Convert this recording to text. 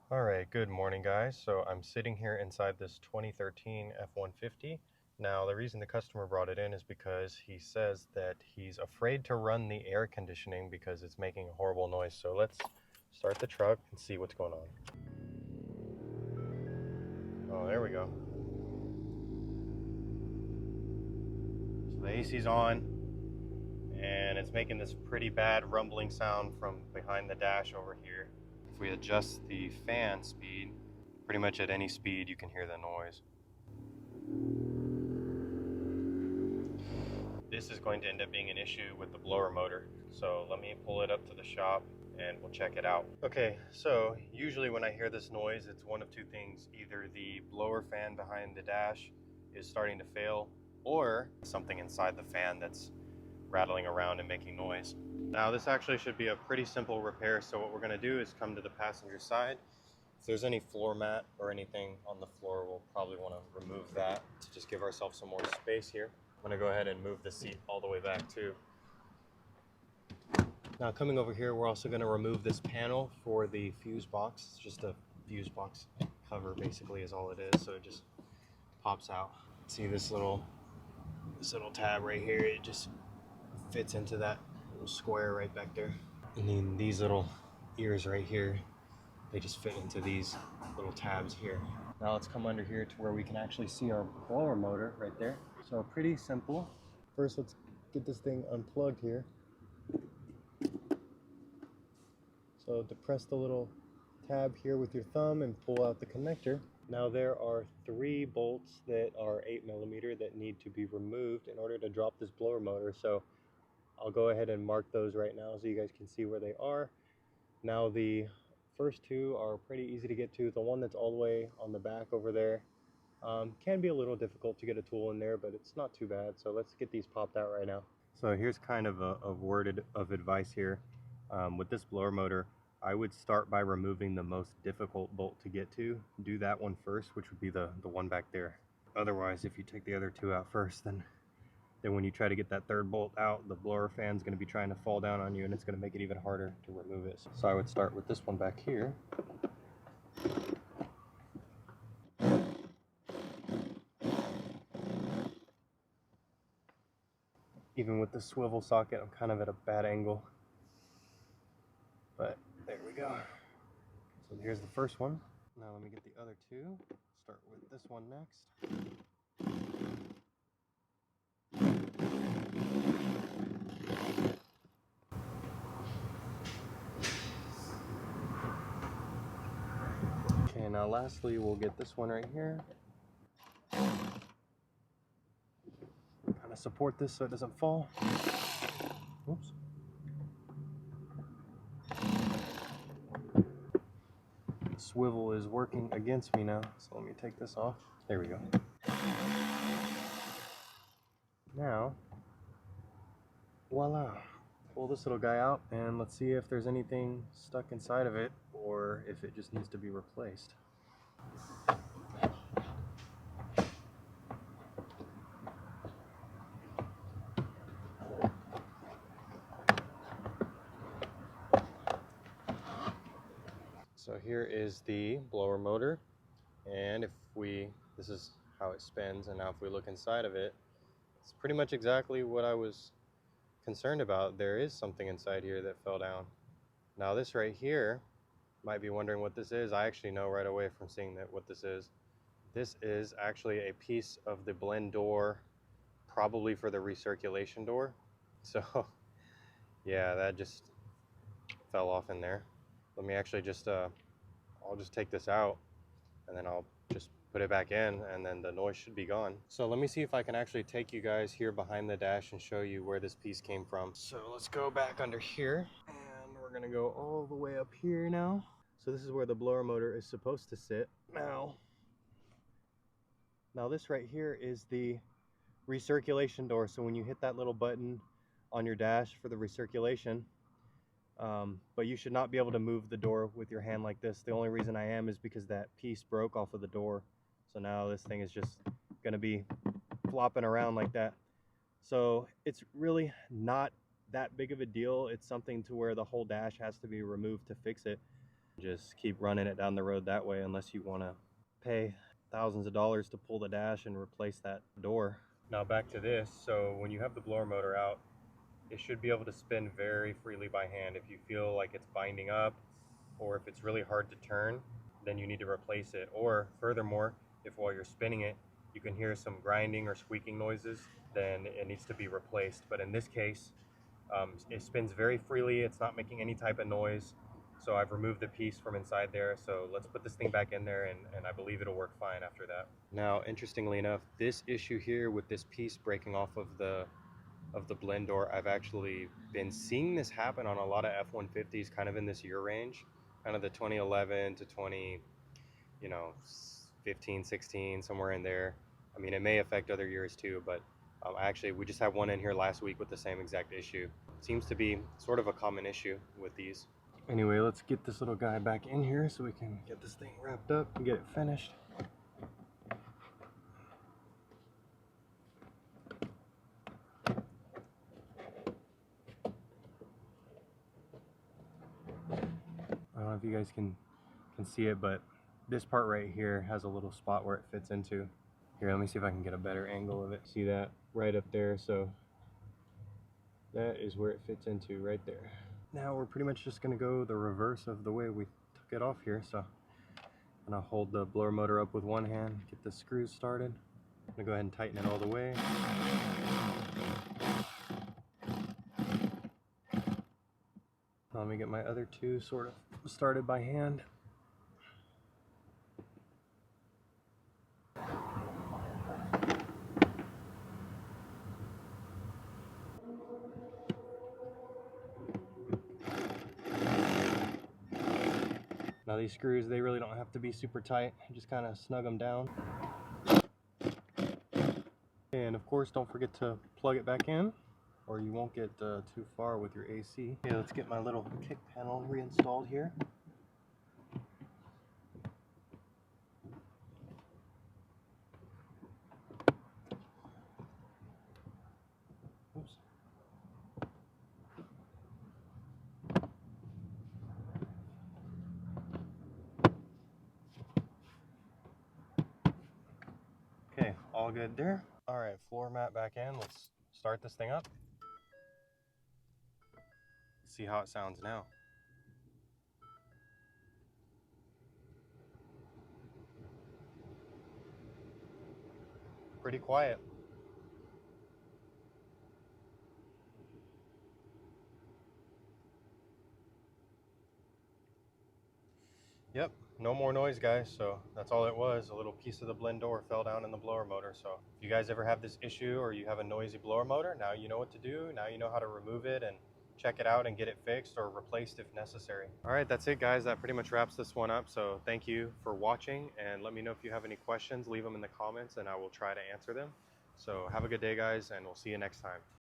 Alright, good morning guys. So I'm sitting here inside this 2013 F-150. Now the reason the customer brought it in is because he says that he's afraid to run the air conditioning because it's making a horrible noise. So let's start the truck and see what's going on. Oh, there we go. So the AC's on and it's making this pretty bad rumbling sound from behind the dash over here. If we adjust the fan speed, pretty much at any speed you can hear the noise. This is going to end up being an issue with the blower motor. So let me pull it up to the shop and we'll check it out. Okay, so usually when I hear this noise, it's one of two things. Either the blower fan behind the dash is starting to fail, or something inside the fan that's rattling around and making noise. Now this actually should be a pretty simple repair. So what we're gonna do is come to the passenger side. If there's any floor mat or anything on the floor, we'll probably wanna remove that to just give ourselves some more space here. I'm gonna go ahead and move the seat all the way back too. Now coming over here, we're also gonna remove this panel for the fuse box. It's just a fuse box cover basically is all it is. So it just pops out. See this little tab right here, it just fits into that little square right back there. And then these little ears right here, they just fit into these little tabs here. Now let's come under here to where we can actually see our blower motor right there. So pretty simple. First, let's get this thing unplugged here. So depress the little tab here with your thumb and pull out the connector. Now there are 3 bolts that are 8mm that need to be removed in order to drop this blower motor. So I'll go ahead and mark those right now so you guys can see where they are. Now the first 2 are pretty easy to get to. The one that's all the way on the back over there can be a little difficult to get a tool in there, but it's not too bad. So let's get these popped out right now. So here's kind of a word of advice here. With this blower motor, I would start by removing the most difficult bolt to get to. Do that one first, which would be the one back there. Otherwise, if you take the other 2 out first, then when you try to get that 3rd bolt out, the blower fan's going to be trying to fall down on you, and it's going to make it even harder to remove it. So I would start with this one back here. Even with the swivel socket, I'm kind of at a bad angle. But there we go. So here's the first one. Now let me get the other 2. Start with this one next. Okay, now lastly, we'll get this one right here. Kind of support this so it doesn't fall. Oops. The swivel is working against me now, so let me take this off. There we go. Now, voila. Pull this little guy out and let's see if there's anything stuck inside of it or if it just needs to be replaced. So here is the blower motor, and this is how it spins, and now if we look inside of it, it's pretty much exactly what I was concerned about. There is something inside here that fell down. Now this right here, might be wondering what this is. I actually know right away from seeing what this is. This is actually a piece of the blend door, probably for the recirculation door. So yeah, that just fell off in there. Let me actually just I'll just take this out and then I'll just put it back in, and then the noise should be gone. So let me see if I can actually take you guys here behind the dash and show you where this piece came from. So let's go back under here, and we're gonna go all the way up here now. So this is where the blower motor is supposed to sit. Now this right here is the recirculation door. So when you hit that little button on your dash for the recirculation, but you should not be able to move the door with your hand like this. The only reason I am is because that piece broke off of the door. So now this thing is just gonna be flopping around like that. So it's really not that big of a deal. It's something to where the whole dash has to be removed to fix it. Just keep running it down the road that way unless you want to pay thousands of dollars to pull the dash and replace that door. Now back to this. So when you have the blower motor out, it should be able to spin very freely by hand. If you feel like it's binding up or if it's really hard to turn, then you need to replace it. Or furthermore, if while you're spinning it, you can hear some grinding or squeaking noises, then it needs to be replaced. But in this case, it spins very freely. It's not making any type of noise. So I've removed the piece from inside there. So let's put this thing back in there and I believe it'll work fine after that. Now, interestingly enough, this issue here with this piece breaking off of the blend door, I've actually been seeing this happen on a lot of F-150s kind of in this year range, kind of the 2011 to 20, 15, 16, somewhere in there. I mean, it may affect other years too, but actually we just had one in here last week with the same exact issue. Seems to be sort of a common issue with these. Anyway, let's get this little guy back in here so we can get this thing wrapped up and get it finished. I don't know if you guys can see it, but this part right here has a little spot where it fits into. Here, let me see if I can get a better angle of it. See that right up there? So that is where it fits into right there. Now we're pretty much just gonna go the reverse of the way we took it off here. So I'm gonna hold the blower motor up with one hand, get the screws started. I'm gonna go ahead and tighten it all the way. Let me get my other two sort of started by hand. Now these screws, they really don't have to be super tight. You just kind of snug them down. And of course, don't forget to plug it back in or you won't get too far with your AC. Okay, let's get my little kick panel reinstalled here. Oops. Okay, all good there. All right, floor mat back in. Let's start this thing up. See how it sounds now. Pretty quiet. Yep, no more noise, guys. So that's all it was. A little piece of the blend door fell down in the blower motor. So if you guys ever have this issue or you have a noisy blower motor, now you know what to do. Now you know how to remove it and check it out and get it fixed or replaced if necessary. All right, that's it, guys. That pretty much wraps this one up. So thank you for watching, and let me know if you have any questions. Leave them in the comments and I will try to answer them. So have a good day, guys, and we'll see you next time.